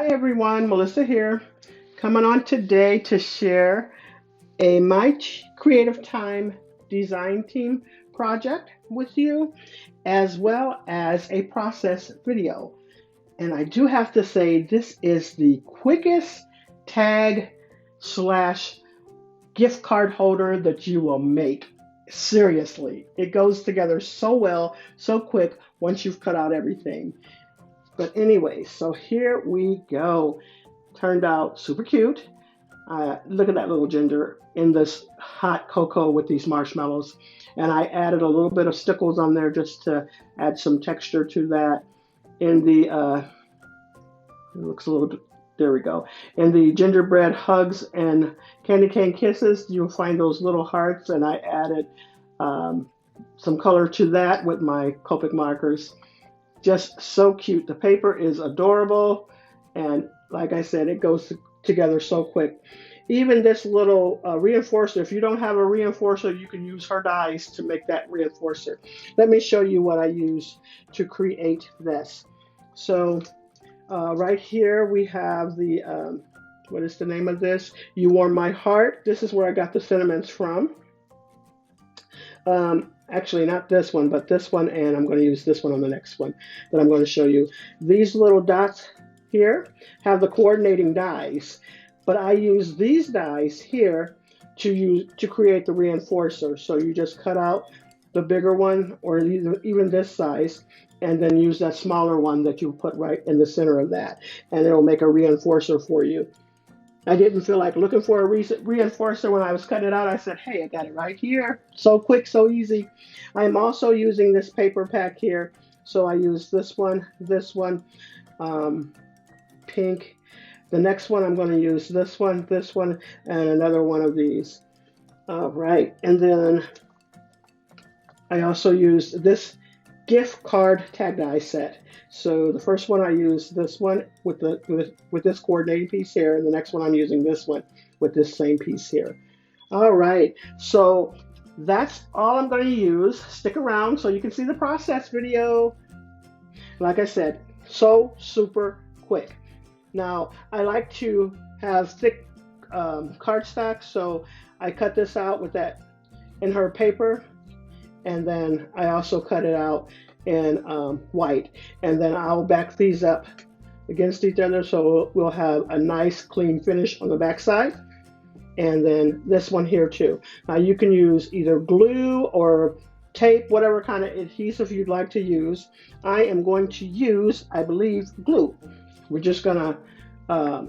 Hi everyone, Melissa here, coming on today to share a Creative Time design team project with you, as well as a process video. And I do have to say, this is the quickest tag slash gift card holder that you will make. Seriously, it goes together so well, so quick once you've cut out everything. But anyway, so here we go. Turned out super cute. Look at that little ginger in this hot cocoa with these marshmallows. And I added a little bit of stickles on there just to add some texture to that. In the, it looks a little bit, there we go. In the gingerbread hugs and candy cane kisses, you'll find those little hearts. And I added some color to that with my Copic markers. Just so cute. The paper is adorable, and like I said, it goes together so quick. Even this little reinforcer, if you don't have a reinforcer, you can use her dies to make that reinforcer. Let me show you what I use to create this. So right here we have the, what is the name of this? You Warm My Heart. This is where I got the sentiments from. Actually, not this one, but this one, and I'm going to use this one on the next one that I'm going to show you. These little dots here have the coordinating dies, but I use these dies here to create the reinforcer. So you just cut out the bigger one, or even this size, and then use that smaller one that you put right in the center of that, and it'll make a reinforcer for you. I didn't feel like looking for a reinforcer when I was cutting it out. I said, hey, I got it right here. So quick, so easy. I'm also using this paper pack here. So I use this one, pink. The next one, I'm going to use this one, and another one of these. All right. And then I also used this gift card tag die set. So the first one I use this one with this coordinating piece here, and the next one I'm using this one with this same piece here. All right, so that's all I'm going to use. Stick around so you can see the process video. Like I said, so super quick. Now I like to have thick cardstock, so I cut this out with that in her paper, and then I also cut it out in white, and then I'll back these up against each other so we'll have a nice clean finish on the back side. And then this one here too. Now you can use either glue or tape, whatever kind of adhesive you'd like to use. I am going to use, I believe, glue. We're just gonna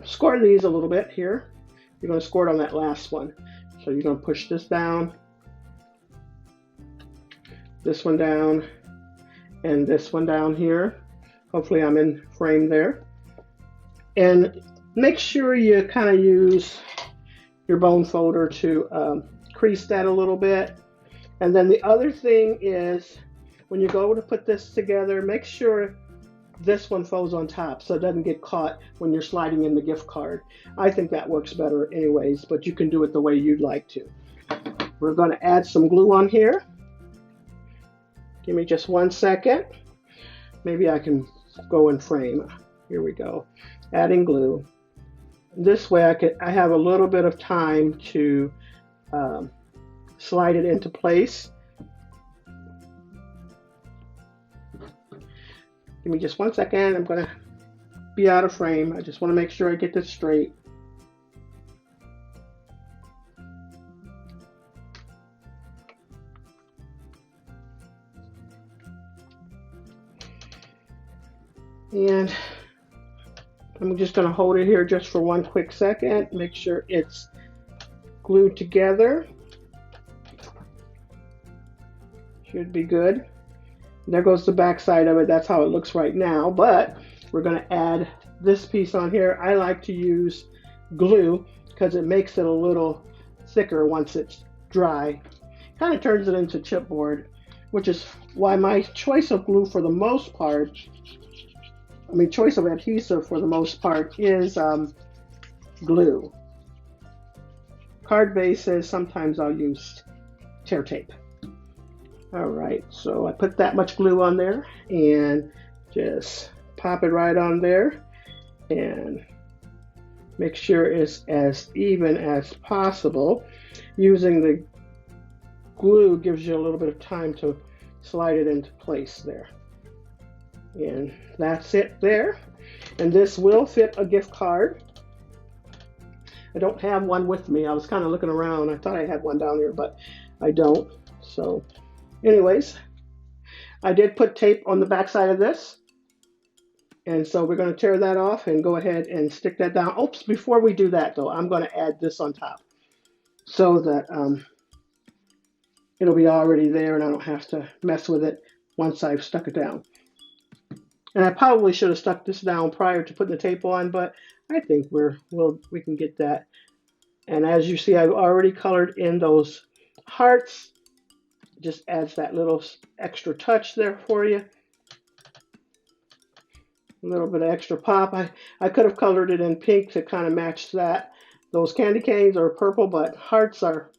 score these a little bit here. You're gonna score it on that last one. So you're gonna push this down, this one down, and this one down here. Hopefully I'm in frame there. And make sure you kind of use your bone folder to crease that a little bit. And then the other thing is, when you go to put this together, make sure this one folds on top so it doesn't get caught when you're sliding in the gift card. I think that works better anyways, but you can do it the way you'd like to. We're going to add some glue on here. Give me just 1 second. Maybe I can go in frame. Here we go. Adding glue. This way I have a little bit of time to slide it into place. Give me just 1 second. I'm going to be out of frame. I just want to make sure I get this straight. And I'm just going to hold it here just for 1 quick second. Make sure it's glued together. Should be good. There goes the back side of it. That's how it looks right now. But we're going to add this piece on here. I like to use glue because it makes it a little thicker once it's dry. Kind of turns it into chipboard, which is why my choice of glue for the most part, choice of adhesive for the most part is glue. Card bases, sometimes I'll use tear tape. All right, so I put that much glue on there and just pop it right on there. and make sure it's as even as possible. Using the glue gives you a little bit of time to slide it into place there. And that's it there. And this will fit a gift card. I don't have one with me. I was kind of looking around. I thought I had one down here, but I don't. So anyways, I did put tape on the back side of this. And so we're going to tear that off and go ahead and stick that down. Oops, before we do that though, I'm going to add this on top so that it'll be already there and I don't have to mess with it once I've stuck it down. And I probably should have stuck this down prior to putting the tape on, but I think we can get that. And as you see, I've already colored in those hearts. Just adds that little extra touch there for you. A little bit of extra pop. I could have colored it in pink to kind of match those candy canes, or purple, but hearts are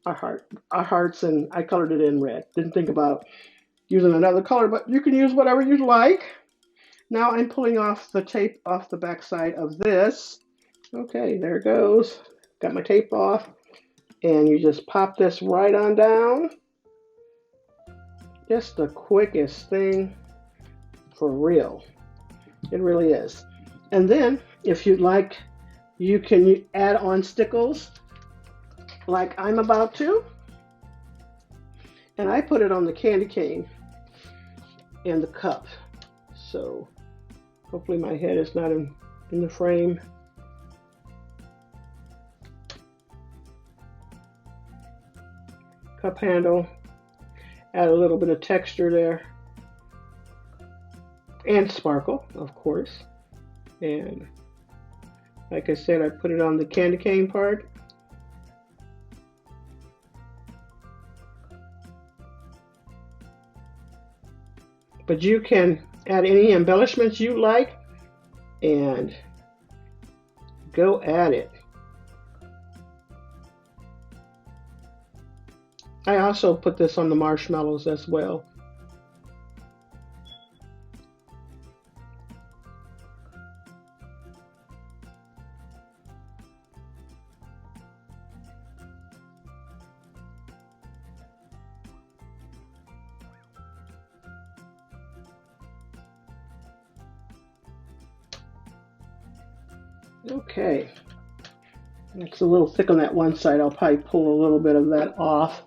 hearts, and I colored it in red. Didn't think about using another color, but you can use whatever you like. Now I'm pulling off the tape off the back side of this. Okay, there it goes. Got my tape off, and you just pop this right on down. Just the quickest thing for real. It really is. And then, if you'd like, you can add on stickles like I'm about to. And I put it on the candy cane and the cup. So hopefully my head is not in the frame. Cup handle. Add a little bit of texture there. And sparkle, of course. And like I said, I put it on the candy cane part. But you can add any embellishments you like and go at it. I also put this on the marshmallows as well. Okay, it's a little thick on that one side. I'll probably pull a little bit of that off.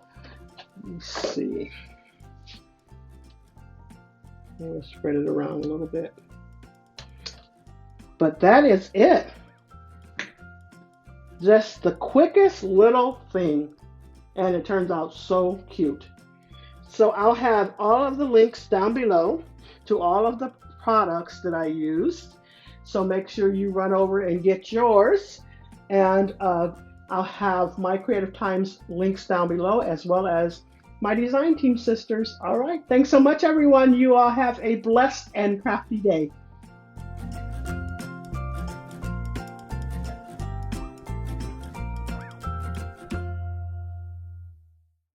Let's see. I'm going to spread it around a little bit. But that is it. Just the quickest little thing, and it turns out so cute. So I'll have all of the links down below to all of the products that I used. So make sure you run over and get yours. And I'll have my Creative Times links down below, as well as my design team sisters. All right. Thanks so much, everyone. You all have a blessed and crafty day.